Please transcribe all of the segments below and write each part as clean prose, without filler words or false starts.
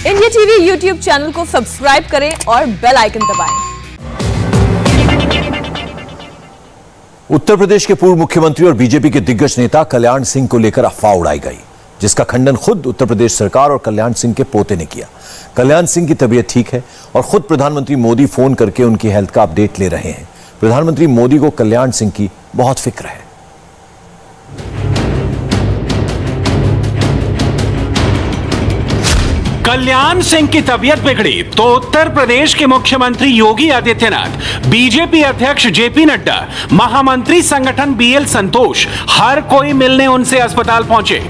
India TV YouTube channel को subscribe करें और बेल आइकन दबाएं। उत्तर प्रदेश के पूर्व मुख्यमंत्री और बीजेपी के दिग्गज नेता कल्याण सिंह को लेकर अफवाह उड़ाई गई, जिसका खंडन खुद उत्तर प्रदेश सरकार और कल्याण सिंह के पोते ने किया। कल्याण सिंह की तबीयत ठीक है और खुद प्रधानमंत्री मोदी फोन करके उनकी हेल्थ का अपडेट ले रहे हैं। प्रधानमंत्री मोदी को कल्याण सिंह की बहुत फिक्र है। कल्याण सिंह की तबीयत बिगड़ी तो उत्तर प्रदेश के मुख्यमंत्री योगी आदित्यनाथ, बीजेपी अध्यक्ष जेपी नड्डा, महामंत्री संगठन बीएल संतोष, हर कोई मिलने उनसे अस्पताल पहुंचे।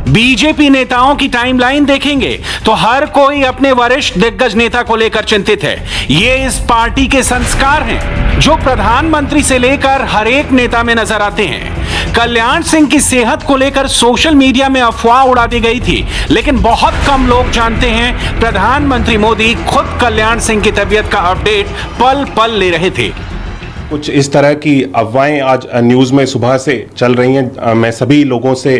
बीजेपी नेताओं की टाइमलाइन देखेंगे तो हर कोई अपने वरिष्ठ दिग्गज नेता को लेकर चिंतित है। ये इस पार्टी के संस्कार हैं जो प्रधानमंत्री से लेकर हर एक नेता में नजर आते हैं। कल्याण सिंह की सेहत को लेकर सोशल मीडिया में अफवाह उड़ा दी गई थी, लेकिन बहुत कम लोग जानते हैं प्रधानमंत्री मोदी खुद कल्याण सिंह की तबीयत का अपडेट पल पल ले रहे थे। कुछ इस तरह की अफवाहें आज न्यूज़ में सुबह से चल रही हैं। मैं सभी लोगों से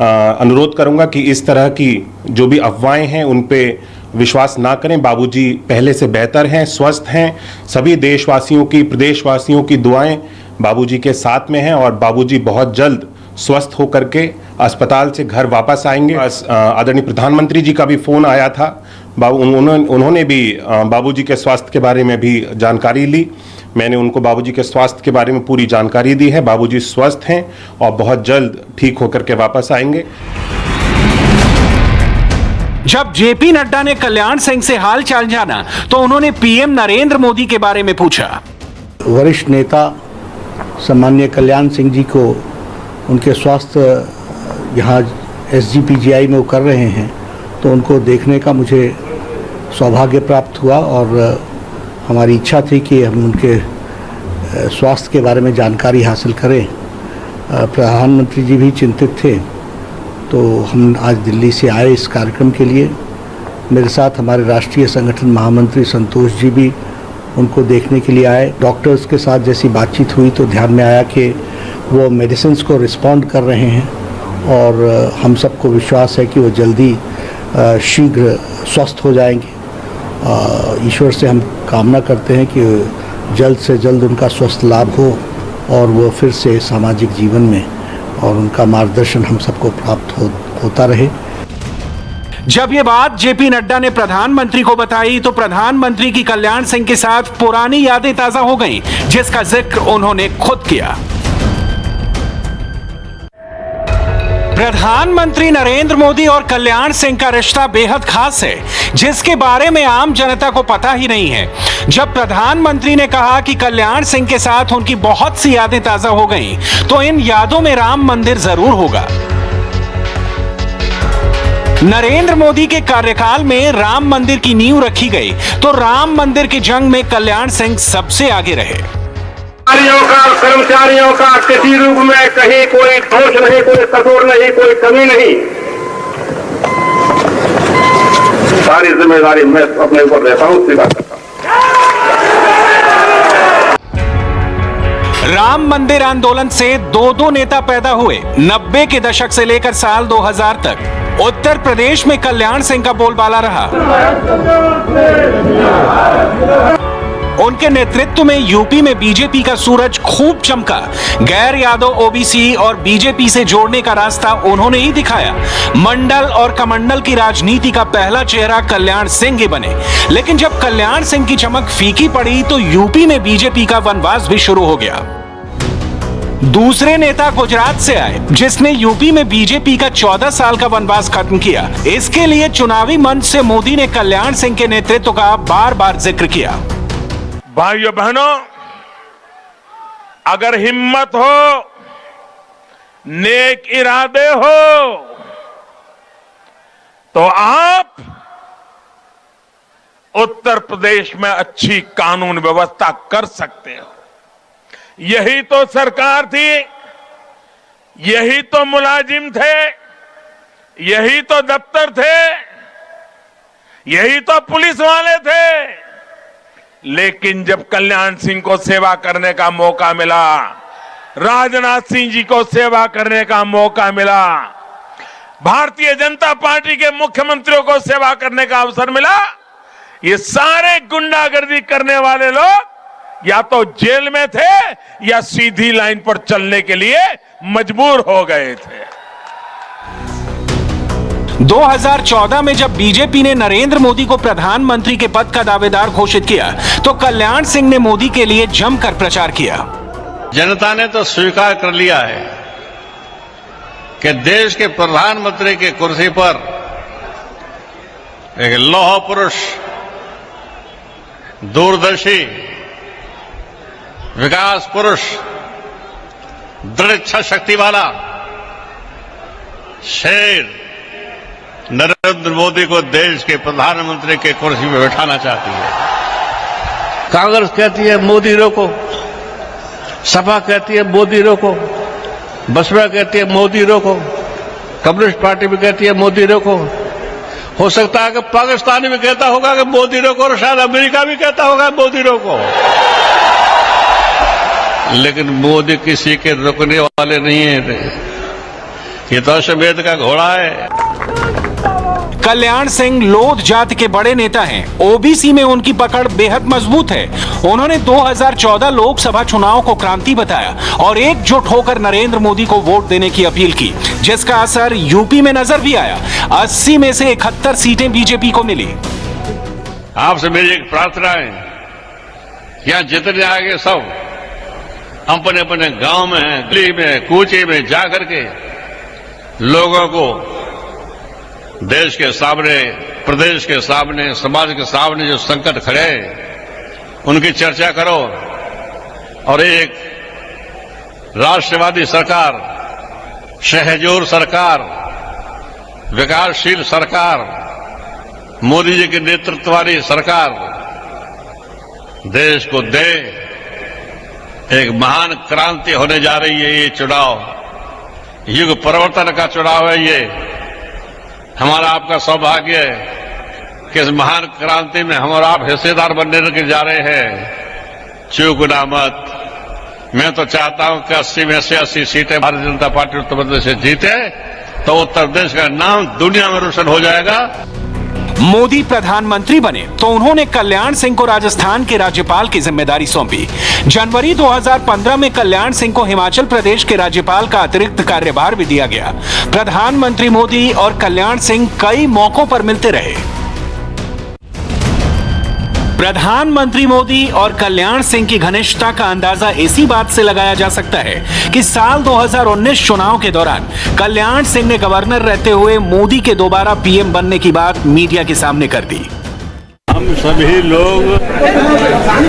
अनुरोध करूंगा कि इस तरह की जो भी अफवाहें हैं उन पे विश्वास ना करें। बाबूजी पहले से बेहतर हैं, स्वस्थ हैं। सभी देशवासियों की, प्रदेशवासियों की दुआएं बाबूजी के साथ में हैं और बाबूजी बहुत जल्द स्वस्थ होकर के अस्पताल से घर वापस आएंगे। आदरणीय प्रधानमंत्री जी का भी फ़ोन आया था, उन्होंने भी बाबूजी के स्वास्थ्य के बारे में भी जानकारी ली। मैंने उनको बाबूजी के स्वास्थ्य के बारे में पूरी जानकारी दी है। बाबूजी स्वस्थ हैं और बहुत जल्द ठीक होकर के वापस आएंगे। जब जेपी नड्डा ने कल्याण सिंह से हाल चाल जाना तो उन्होंने पीएम नरेंद्र मोदी के बारे में पूछा। वरिष्ठ नेता सम्माननीय कल्याण सिंह जी को उनके स्वास्थ्य यहाँ SGPGI में वो कर रहे हैं, तो उनको देखने का मुझे सौभाग्य प्राप्त हुआ और हमारी इच्छा थी कि हम उनके स्वास्थ्य के बारे में जानकारी हासिल करें। प्रधानमंत्री जी भी चिंतित थे, तो हम आज दिल्ली से आए इस कार्यक्रम के लिए। मेरे साथ हमारे राष्ट्रीय संगठन महामंत्री संतोष जी भी उनको देखने के लिए आए। डॉक्टर्स के साथ जैसी बातचीत हुई तो ध्यान में आया कि वो मेडिसिन्स को रिस्पॉन्ड कर रहे हैं और हम सबको विश्वास है कि वो जल्दी शीघ्र स्वस्थ हो जाएंगे। ईश्वर से हम कामना करते हैं कि जल्द से जल्द उनका स्वस्थ लाभ हो और वो फिर से सामाजिक जीवन में और उनका मार्गदर्शन हम सबको प्राप्त होता रहे। जब ये बात जेपी नड्डा ने प्रधानमंत्री को बताई तो प्रधानमंत्री की कल्याण सिंह के साथ पुरानी यादें ताजा हो गईं, जिसका जिक्र उन्होंने खुद किया। प्रधानमंत्री नरेंद्र मोदी और कल्याण सिंह का रिश्ता बेहद खास है, जिसके बारे में आम जनता को पता ही नहीं है। जब प्रधानमंत्री ने कहा कि कल्याण सिंह के साथ उनकी बहुत सी यादें ताजा हो गईं, तो इन यादों में राम मंदिर जरूर होगा। नरेंद्र मोदी के कार्यकाल में राम मंदिर की नींव रखी गई, तो राम मंदिर की जंग में कल्याण सिंह सबसे आगे रहे। कर्मचारियों का किसी रूप में कहीं कोई दोष नहीं, कोई कसूर नहीं, कोई कमी नहीं। सारी जिम्मेदारी मैं अपने ऊपर लेता हूं, स्वीकार करता हूं। राम मंदिर आंदोलन से दो नेता पैदा हुए। 90 के दशक से लेकर साल 2000 तक उत्तर प्रदेश में कल्याण सिंह का बोलबाला रहा। उनके नेतृत्व में यूपी में बीजेपी का सूरज खूब चमका। गैर यादव ओबीसी और बीजेपी से जोड़ने का रास्ता उन्होंने ही दिखाया। मंडल और कमंडल की राजनीति का पहला चेहरा कल्याण सिंह ही बने। लेकिन जब कल्याण सिंह की चमक फीकी पड़ी तो यूपी में बीजेपी का वनवास भी शुरू हो गया। दूसरे नेता गुजरात से आए, जिसने यूपी में बीजेपी का 14 साल का वनवास खत्म किया। इसके लिए चुनावी मंच से मोदी ने कल्याण सिंह के नेतृत्व का बार बार जिक्र किया। भाइयों बहनों, अगर हिम्मत हो, नेक इरादे हो, तो आप उत्तर प्रदेश में अच्छी कानून व्यवस्था कर सकते हो। यही तो सरकार थी, यही तो मुलाजिम थे, यही तो दफ्तर थे, यही तो पुलिस वाले थे। लेकिन जब कल्याण सिंह को सेवा करने का मौका मिला, राजनाथ सिंह जी को सेवा करने का मौका मिला, भारतीय जनता पार्टी के मुख्यमंत्रियों को सेवा करने का अवसर मिला, ये सारे गुंडागर्दी करने वाले लोग या तो जेल में थे या सीधी लाइन पर चलने के लिए मजबूर हो गए थे। 2014 में जब बीजेपी ने नरेंद्र मोदी को प्रधानमंत्री के पद का दावेदार घोषित किया तो कल्याण सिंह ने मोदी के लिए जमकर प्रचार किया। जनता ने तो स्वीकार कर लिया है कि देश के प्रधानमंत्री की कुर्सी पर एक लौह पुरुष, दूरदर्शी, विकास पुरुष, दृढ़ इच्छा शक्ति वाला शेर नरेंद्र मोदी को देश के प्रधानमंत्री के कुर्सी पर बैठाना चाहती है। कांग्रेस कहती है मोदी रोको, सपा कहती है मोदी रोको, बसपा कहती है मोदी रोको, कम्युनिस्ट पार्टी भी कहती है मोदी रोको। हो सकता है कि पाकिस्तान भी कहता होगा कि मोदी रोको और शायद अमेरिका भी कहता होगा मोदी रोको, लेकिन मोदी किसी के रुकने वाले नहीं है। ये तो अश्वमेध का घोड़ा है। कल्याण सिंह लोध जाति के बड़े नेता हैं। ओबीसी में उनकी पकड़ बेहद मजबूत है। उन्होंने 2014 लोकसभा चुनाव को क्रांति बताया और एकजुट होकर नरेंद्र मोदी को वोट देने की अपील की, जिसका असर यूपी में नजर भी आया। 80 में से 71 सीटें बीजेपी को मिली। आपसे मेरी एक प्रार्थना है, यहां जितने आगे सब अपने अपने गांव में, गली में, कूचे में जाकर के लोगों को देश के सामने, प्रदेश के सामने, समाज के सामने जो संकट खड़े हैं उनकी चर्चा करो और एक राष्ट्रवादी सरकार, सहजोर सरकार, विकासशील सरकार, मोदी जी के नेतृत्व वाली सरकार देश को दे। एक महान क्रांति होने जा रही है। ये चुनाव युग परिवर्तन का चुनाव है। ये हमारा आपका सौभाग्य है कि इस महान क्रांति में हम और आप हिस्सेदार बनने के जा रहे हैं। चूकना मत। मैं तो चाहता हूं कि 80 में से 80 सीटें भारतीय जनता पार्टी उत्तर प्रदेश से जीते तो उत्तर प्रदेश का नाम दुनिया में रोशन हो जाएगा। मोदी प्रधानमंत्री बने तो उन्होंने कल्याण सिंह को राजस्थान के राज्यपाल की जिम्मेदारी सौंपी। जनवरी 2015 में कल्याण सिंह को हिमाचल प्रदेश के राज्यपाल का अतिरिक्त कार्यभार भी दिया गया। प्रधानमंत्री मोदी और कल्याण सिंह कई मौकों पर मिलते रहे। प्रधानमंत्री मोदी और कल्याण सिंह की घनिष्ठता का अंदाजा इसी बात से लगाया जा सकता है कि साल 2019 चुनाव के दौरान कल्याण सिंह ने गवर्नर रहते हुए मोदी के दोबारा पीएम बनने की बात मीडिया के सामने कर दी। हम सभी लोग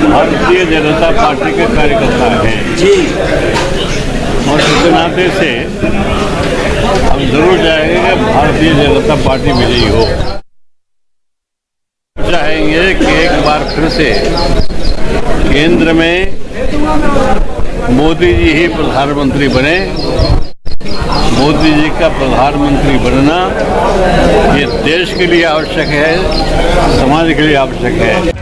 भारतीय जनता पार्टी के कार्यकर्ता हैं जी, और इस नाते से हम जरूर चाहेंगे कि भारतीय जनता पार्टी विजयी हो। चाहेंगे कि एक बार फिर से केंद्र में मोदी जी ही प्रधानमंत्री बने। मोदी जी का प्रधानमंत्री बनना ये देश के लिए आवश्यक है, समाज के लिए आवश्यक है।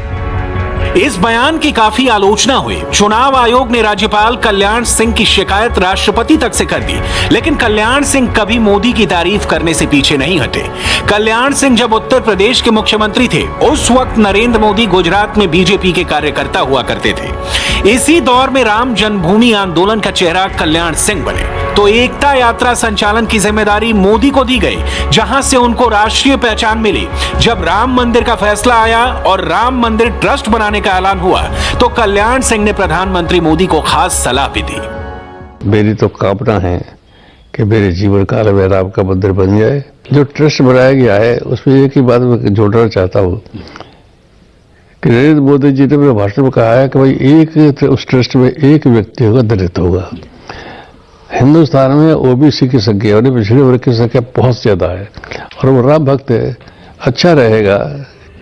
इस बयान की काफी आलोचना हुई। चुनाव आयोग ने राज्यपाल कल्याण सिंह की शिकायत राष्ट्रपति तक से कर दी, लेकिन कल्याण सिंह कभी मोदी की तारीफ करने से पीछे नहीं हटे। कल्याण सिंह जब उत्तर प्रदेश के मुख्यमंत्री थे, उस वक्त नरेंद्र मोदी गुजरात में बीजेपी के कार्यकर्ता हुआ करते थे। इसी दौर में राम जन्मभूमि आंदोलन का चेहरा कल्याण सिंह बने, तो एकता यात्रा संचालन की जिम्मेदारी मोदी को दी गई, जहां से उनको राष्ट्रीय पहचान मिली। जब राम मंदिर का फैसला आया और राम मंदिर ट्रस्ट बनाने का ऐलान हुआ, तो कल्याण सिंह ने प्रधानमंत्री मोदी को खास सलाह भी दी। मेरी तो कामना है कि मेरे जीवन काल में राम का मंदिर बन जाए। जो ट्रस्ट बनाया गया है उसमें एक ही बात मैं जोड़ना चाहता हूँ कि नरेंद्र मोदी जी ने अपने भाषण में कहा है कि भाई एक उस ट्रस्ट में एक व्यक्ति होगा, दलित होगा। हिंदुस्तान में ओबीसी की संख्या यानी पिछड़े वर्ग की संख्या बहुत ज्यादा है और वो राम भक्त है। अच्छा रहेगा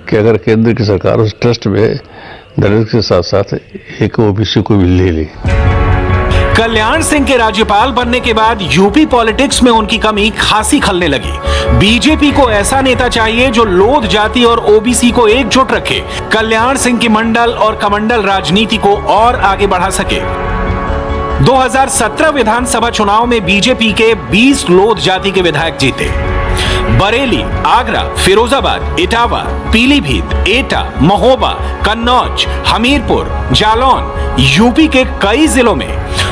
कि अगर केंद्र की सरकार उस ट्रस्ट में दलित के साथ साथ एक ओबीसी को भी ले ले। कल्याण सिंह के राज्यपाल बनने के बाद यूपी पॉलिटिक्स में उनकी कमी खासी खलने लगी। बीजेपी को ऐसा नेता चाहिए जो लोध जाति और ओबीसी को एकजुट रखे। कल्याण सिंह की मंडल और कमंडल राजनीति को और आगे बढ़ा सके। 2017 विधानसभा चुनाव में बीजेपी के 20 लोध जाति के विधायक जीते। बरेली, आगरा, फिरोजाबाद, इटावा, पीलीभीत, एटा, महोबा, कन्नौज, हमीरपुर, जालौन, यूपी के कई जिलों में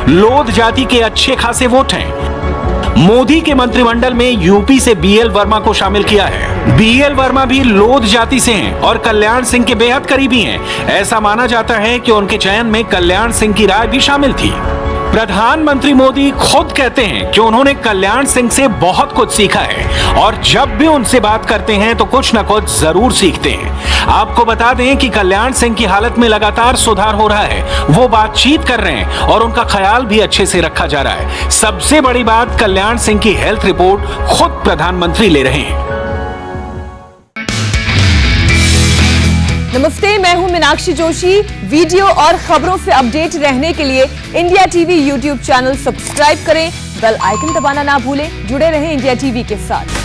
लोध जाति के अच्छे खासे वोट हैं। मोदी के मंत्रिमंडल में यूपी से बीएल वर्मा को शामिल किया है। बीएल वर्मा भी लोध जाति से हैं और कल्याण सिंह के बेहद करीबी हैं। ऐसा माना जाता है कि उनके चयन में कल्याण सिंह की राय भी शामिल थी। प्रधानमंत्री मोदी खुद कहते हैं कि उन्होंने कल्याण सिंह से बहुत कुछ सीखा है और जब भी उनसे बात करते हैं तो कुछ न कुछ जरूर सीखते हैं। आपको बता दें कि कल्याण सिंह की हालत में लगातार सुधार हो रहा है, वो बातचीत कर रहे हैं और उनका ख्याल भी अच्छे से रखा जा रहा है। सबसे बड़ी बात, कल्याण सिंह की हेल्थ रिपोर्ट खुद प्रधानमंत्री ले रहे हैं। नमस्ते, मैं हूं मीनाक्षी जोशी। वीडियो और खबरों से अपडेट रहने के लिए India TV YouTube channel subscribe करें, बेल आइकन दबाना ना भूलें। जुड़े रहें इंडिया टीवी के साथ।